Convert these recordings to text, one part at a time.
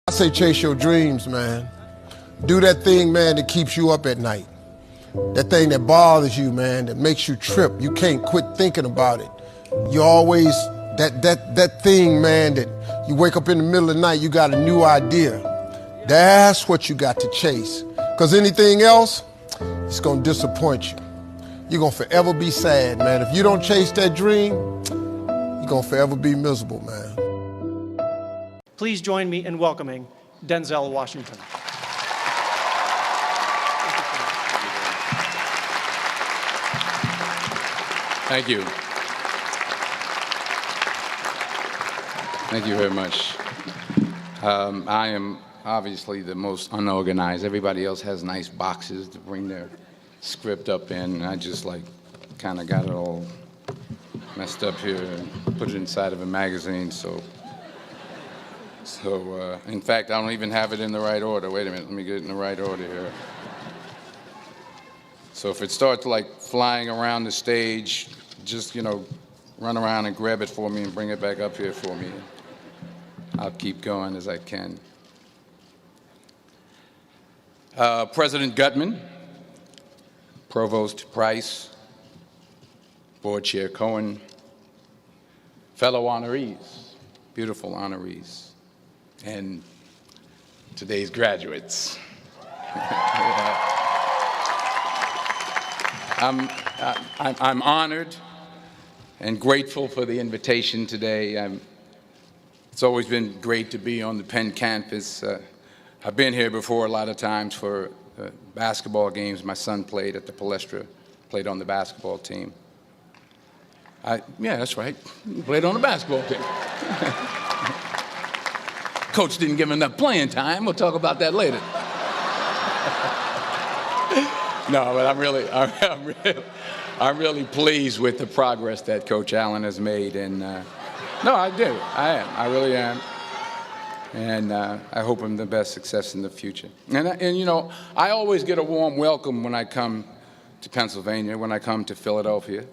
I say chase your dreams, man. Do that thing, man, that keeps you up at night. That thing that bothers you, man, that makes you trip. You can't quit thinking about it. You always, that thing, man, that you wake up in the middle of the night, you got a new idea. That's what you got to chase. Because anything else, it's going to disappoint you. You're going to forever be sad, man. If you don't chase that dream, you're going to forever be miserable, man. Please join me in welcoming Denzel Washington. Thank you. Thank you very much. I am obviously the most unorganized. Everybody else has nice boxes to bring their script up in. I just kind of got it all messed up here and put it inside of a magazine. So in fact, I don't even have it in the right order. Wait a minute, let me get it in the right order here. So if it starts flying around the stage, just, run around and grab it for me and bring it back up here for me. I'll keep going as I can. President Gutman, Provost Price, Board Chair Cohen, fellow honorees, beautiful honorees, and today's graduates. I'm honored and grateful for the invitation today. It's always been great to be on the Penn campus. I've been here before a lot of times for basketball games. My son played at the Palestra, played on the basketball team. Yeah, that's right. He played on the basketball team. Coach didn't give him enough playing time. We'll talk about that later. No, but I'm really pleased with the progress that Coach Allen has made, and no, I do. I really am, and I hope him the best success in the future. And I always get a warm welcome when I come to Pennsylvania, when I come to Philadelphia,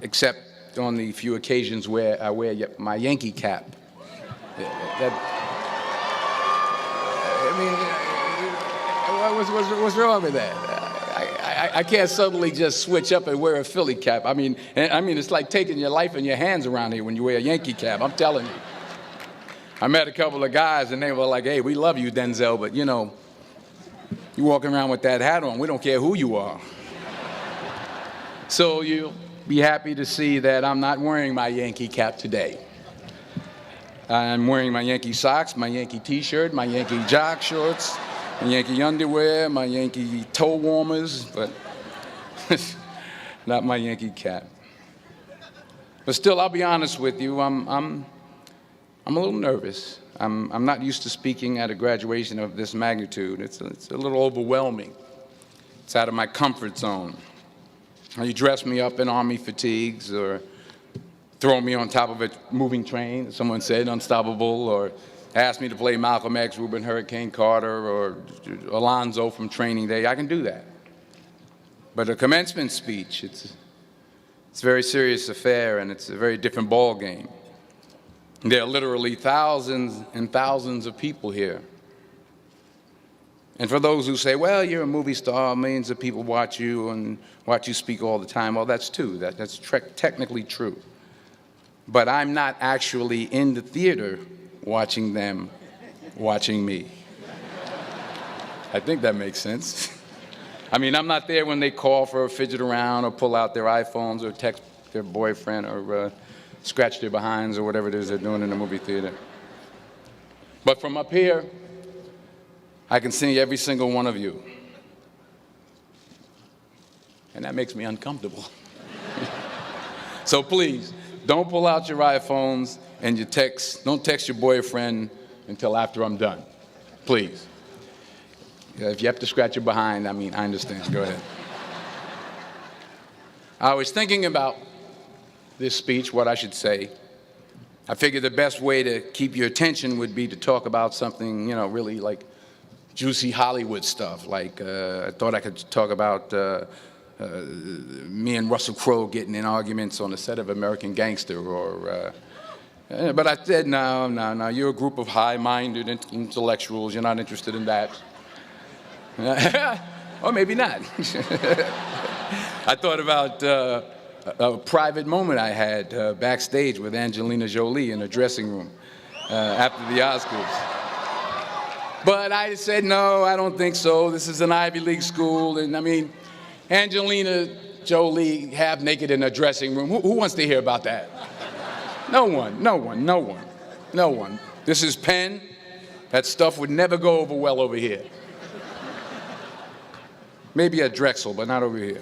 except on the few occasions where I wear my Yankee cap. What's wrong with that? I can't suddenly just switch up and wear a Philly cap. I mean, it's like taking your life in your hands around here when you wear a Yankee cap. I'm telling you. I met a couple of guys and they were like, "Hey, we love you, Denzel, but you walking around with that hat on, we don't care who you are." So you'll be happy to see that I'm not wearing my Yankee cap today. I'm wearing my Yankee socks, my Yankee t-shirt, my Yankee jock shorts, my Yankee underwear, my Yankee toe warmers, but not my Yankee cap. But still, I'll be honest with you, I'm a little nervous. I'm not used to speaking at a graduation of this magnitude. It's a little overwhelming. It's out of my comfort zone. You dress me up in army fatigues or throw me on top of a moving train, as someone said, unstoppable, or ask me to play Malcolm X, Reuben Hurricane Carter, or Alonzo from Training Day. I can do that. But a commencement speech, it's a very serious affair, and it's a very different ball game. There are literally thousands and thousands of people here. And for those who say, well, you're a movie star, millions of people watch you and watch you speak all the time, well, that's true. That's technically true. But I'm not actually in the theater watching them watching me. I think that makes sense. I mean, I'm not there when they call for a fidget around or pull out their iPhones or text their boyfriend or scratch their behinds or whatever it is they're doing in the movie theater. But from up here, I can see every single one of you. And that makes me uncomfortable. So please, don't pull out your iPhones and don't text your boyfriend until after I'm done. Please. If you have to scratch your behind, I understand. Go ahead. I was thinking about this speech, what I should say. I figured the best way to keep your attention would be to talk about something, really like juicy Hollywood stuff. Like, I thought I could talk about me and Russell Crowe getting in arguments on the set of American Gangster, or But I said, no, you're a group of high-minded intellectuals. You're not interested in that. Or maybe not. I thought about a private moment I had backstage with Angelina Jolie in a dressing room after the Oscars. But I said, no, I don't think so. This is an Ivy League school. And I mean, Angelina Jolie half naked in a dressing room. Who wants to hear about that? No one. This is Penn. That stuff would never go over well over here. Maybe at Drexel, but not over here.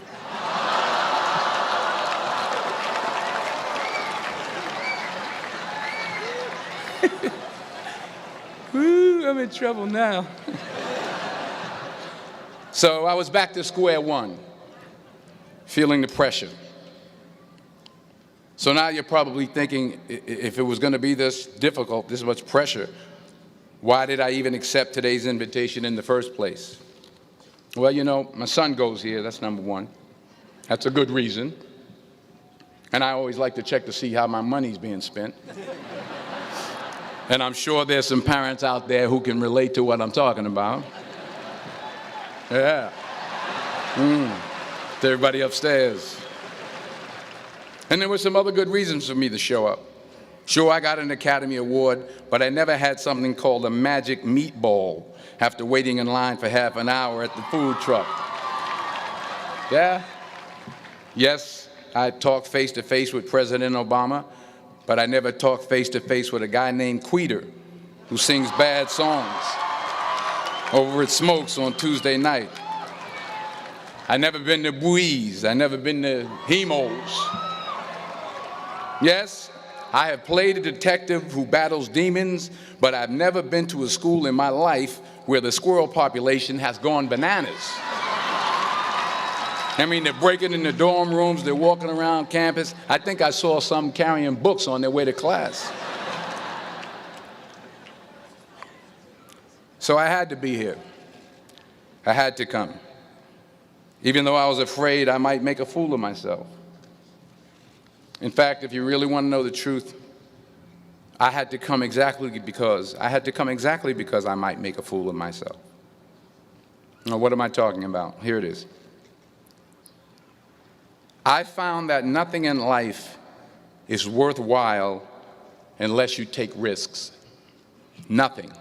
Woo, I'm in trouble now. So I was back to square one, feeling the pressure. So now you're probably thinking, if it was going to be this difficult, this much pressure, why did I even accept today's invitation in the first place? Well, you know, my son goes here, that's number one. That's a good reason. And I always like to check to see how my money's being spent. And I'm sure there's some parents out there who can relate to what I'm talking about. Yeah. To everybody upstairs. And there were some other good reasons for me to show up. Sure, I got an Academy Award, but I never had something called a magic meatball after waiting in line for half an hour at the food truck. Yeah? Yes, I talked face-to-face with President Obama, but I never talked face-to-face with a guy named Queeter who sings bad songs over at Smokes on Tuesday night. I never been to Buies. I never been to Hemos. Yes, I have played a detective who battles demons, but I've never been to a school in my life where the squirrel population has gone bananas. I mean, they're breaking in the dorm rooms, they're walking around campus. I think I saw some carrying books on their way to class. So I had to be here. I had to come. Even though I was afraid I might make a fool of myself. In fact, if you really want to know the truth, I had to come exactly because I might make a fool of myself. Now, what am I talking about? Here it is. I found that nothing in life is worthwhile unless you take risks. Nothing.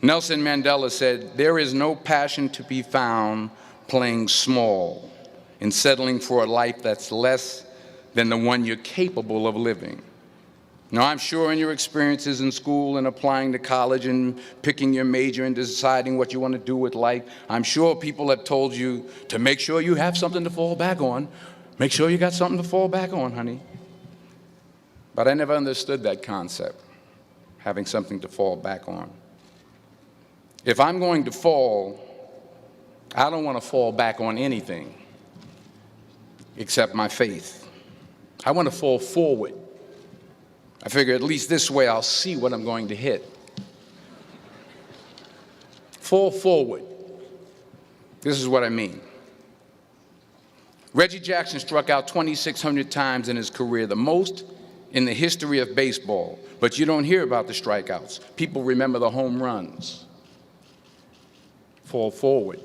Nelson Mandela said, "There is no passion to be found playing small and settling for a life that's less than the one you're capable of living." Now, I'm sure in your experiences in school and applying to college and picking your major and deciding what you want to do with life, I'm sure people have told you to make sure you have something to fall back on. Make sure you got something to fall back on, honey. But I never understood that concept, having something to fall back on. If I'm going to fall, I don't want to fall back on anything except my faith. I want to fall forward. I figure at least this way I'll see what I'm going to hit. Fall forward. This is what I mean. Reggie Jackson struck out 2,600 times in his career, the most in the history of baseball. But you don't hear about the strikeouts. People remember the home runs. Fall forward.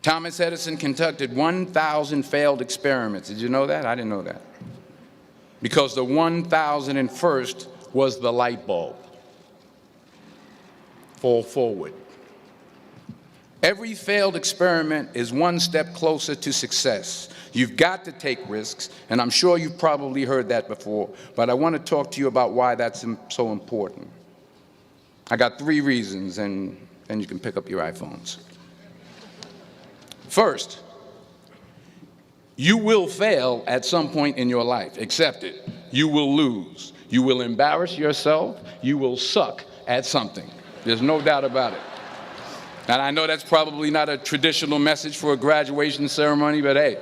Thomas Edison conducted 1,000 failed experiments. Did you know that? I didn't know that. Because the 1,001st was the light bulb. Fall forward. Every failed experiment is one step closer to success. You've got to take risks, and I'm sure you've probably heard that before, but I want to talk to you about why that's so important. I got 3 reasons, and then you can pick up your iPhones. First, you will fail at some point in your life. Accept it. You will lose. You will embarrass yourself. You will suck at something. There's no doubt about it. And I know that's probably not a traditional message for a graduation ceremony, but hey,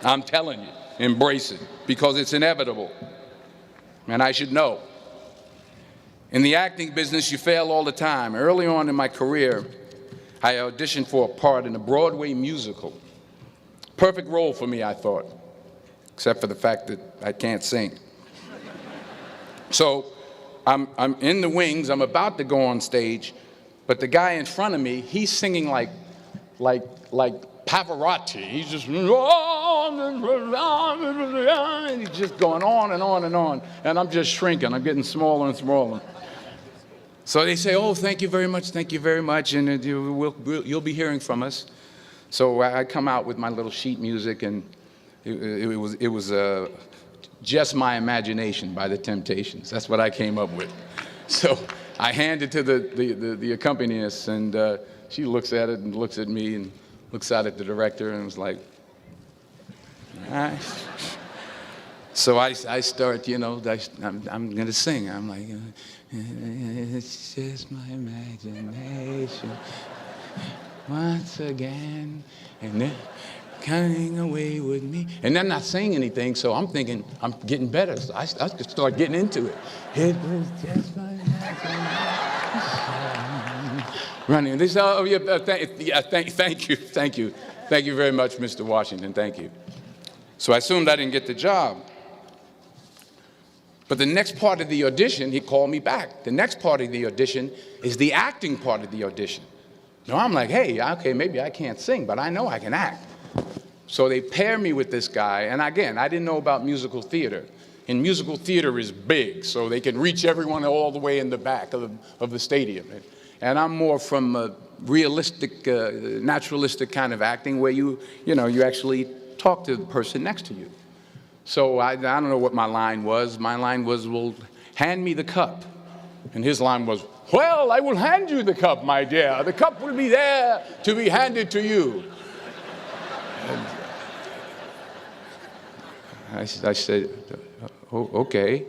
I'm telling you, embrace it, because it's inevitable. And I should know. In the acting business, you fail all the time. Early on in my career, I auditioned for a part in a Broadway musical. Perfect role for me, I thought, except for the fact that I can't sing. So I'm in the wings, I'm about to go on stage, but the guy in front of me, he's singing like Pavarotti. He's just, and he's just going on and on and on. And I'm just shrinking, I'm getting smaller and smaller. So they say, oh, thank you very much, and you'll be hearing from us. So I come out with my little sheet music, and it was Just My Imagination by the Temptations. That's what I came up with. So I hand it to the accompanist, and she looks at it and looks at me and looks out at the director and was like, all right. So I start, you know, I'm going to sing. I'm like, it's just my imagination once again, and then coming away with me. And I'm not saying anything, so I'm thinking I'm getting better. So I just start getting into it. It was just my imagination. Running. This, oh, yeah, thank you very much, Mr. Washington. Thank you. So I assumed I didn't get the job. But the next part of the audition, he called me back. The next part of the audition is the acting part of the audition. Now I'm like, hey, okay, maybe I can't sing, but I know I can act. So they pair me with this guy, and again, I didn't know about musical theater. And musical theater is big, so they can reach everyone all the way in the back of the stadium. And I'm more from a realistic, naturalistic kind of acting where you actually talk to the person next to you. So I don't know what my line was. My line was, well, hand me the cup. And his line was, well, I will hand you the cup, my dear. The cup will be there to be handed to you. I said, oh, okay.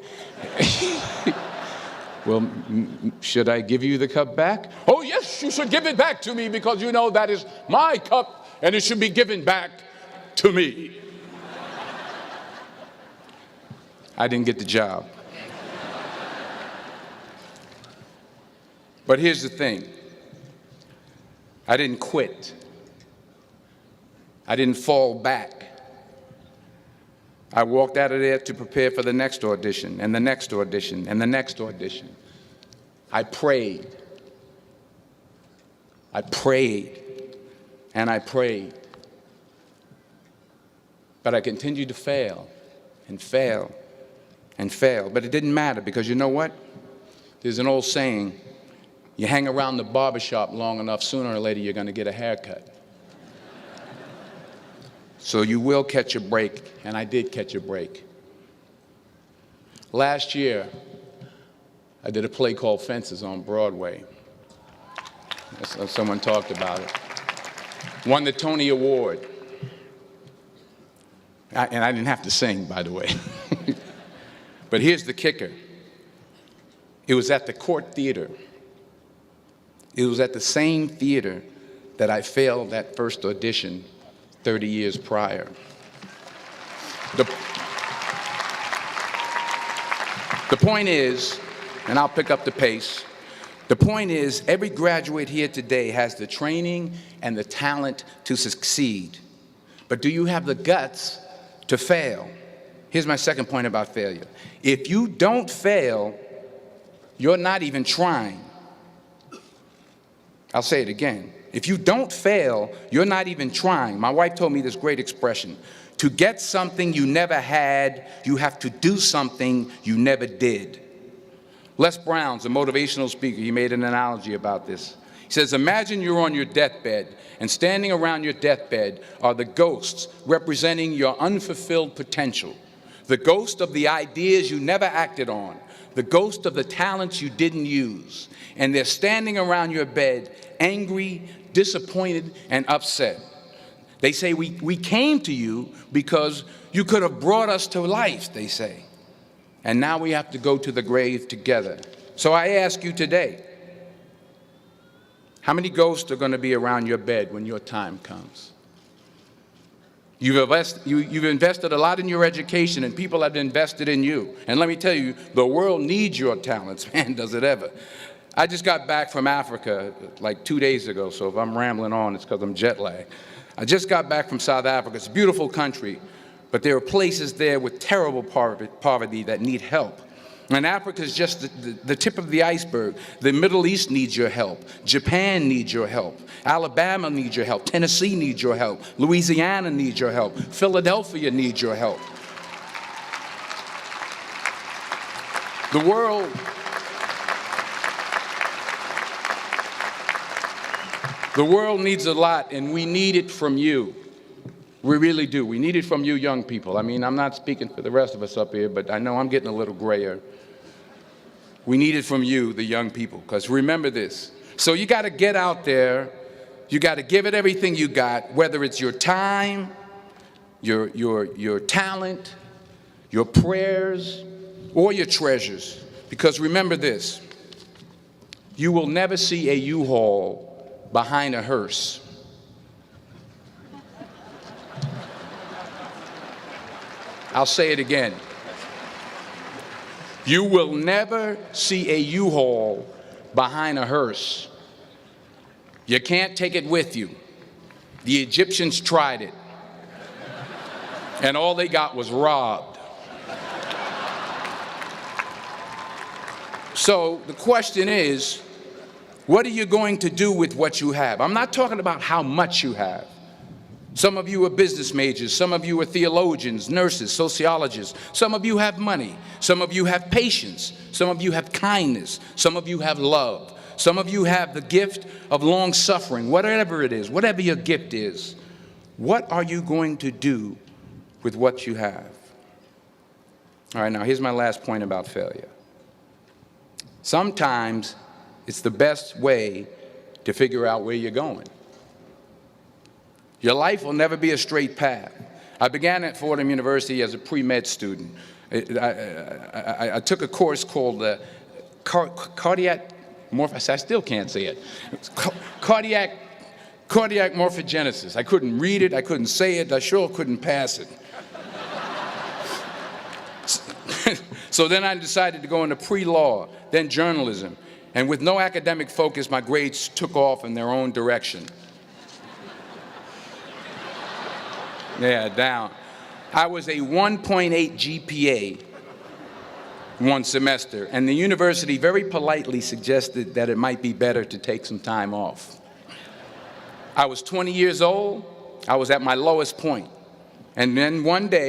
Well, should I give you the cup back? Oh, yes, you should give it back to me because you know that is my cup and it should be given back to me. I didn't get the job. But here's the thing. I didn't quit. I didn't fall back. I walked out of there to prepare for the next audition, and the next audition, and the next audition. I prayed. I prayed, and I prayed. But I continued to fail, and fail, and fail. But it didn't matter, because you know what? There's an old saying, you hang around the barbershop long enough, sooner or later you're going to get a haircut. So you will catch a break, and I did catch a break. Last year, I did a play called Fences on Broadway. Someone talked about it. Won the Tony Award. And I didn't have to sing, by the way. But here's the kicker. It was at the Court Theater. It was at the same theater that I failed that first audition 30 years prior. The point is, and I'll pick up the pace, the point is every graduate here today has the training and the talent to succeed. But do you have the guts to fail? Here's my second point about failure. If you don't fail, you're not even trying. I'll say it again. If you don't fail, you're not even trying. My wife told me this great expression. To get something you never had, you have to do something you never did. Les Brown's a motivational speaker. He made an analogy about this. He says, imagine you're on your deathbed, and standing around your deathbed are the ghosts representing your unfulfilled potential. The ghost of the ideas you never acted on. The ghost of the talents you didn't use. And they're standing around your bed, angry, disappointed, and upset. They say, we came to you because you could have brought us to life, they say. And now we have to go to the grave together. So I ask you today, how many ghosts are going to be around your bed when your time comes? You've invested a lot in your education, and people have invested in you. And let me tell you, the world needs your talents. Man, does it ever. I just got back from Africa like 2 days ago, so if I'm rambling on, it's because I'm jet lagged. I just got back from South Africa. It's a beautiful country, but there are places there with terrible poverty that need help. And Africa is just the tip of the iceberg. The Middle East needs your help. Japan needs your help. Alabama needs your help. Tennessee needs your help. Louisiana needs your help. Philadelphia needs your help. The world needs a lot, and we need it from you. We really do. We need it from you young people. I mean, I'm not speaking for the rest of us up here, but I know I'm getting a little grayer. We need it from you, the young people, because remember this. So you got to get out there. You got to give it everything you got, whether it's your time, your talent, your prayers, or your treasures. Because remember this. You will never see a U-Haul behind a hearse. I'll say it again. You will never see a U-Haul behind a hearse. You can't take it with you. The Egyptians tried it, and all they got was robbed. So the question is, what are you going to do with what you have? I'm not talking about how much you have. Some of you are business majors, some of you are theologians, nurses, sociologists, some of you have money, some of you have patience, some of you have kindness, some of you have love, some of you have the gift of long suffering, whatever it is, whatever your gift is. What are you going to do with what you have? All right, now here's my last point about failure. Sometimes it's the best way to figure out where you're going. Your life will never be a straight path. I began at Fordham University as a pre-med student. I took a course called cardiac morphogenesis. I still can't say it. Cardiac morphogenesis. I couldn't read it. I couldn't say it. I sure couldn't pass it. So then I decided to go into pre-law, then journalism. And with no academic focus, my grades took off in their own direction. Yeah, down. I was a 1.8 GPA one semester, and the university very politely suggested that it might be better to take some time off. I was 20 years old. I was at my lowest point. And then one day,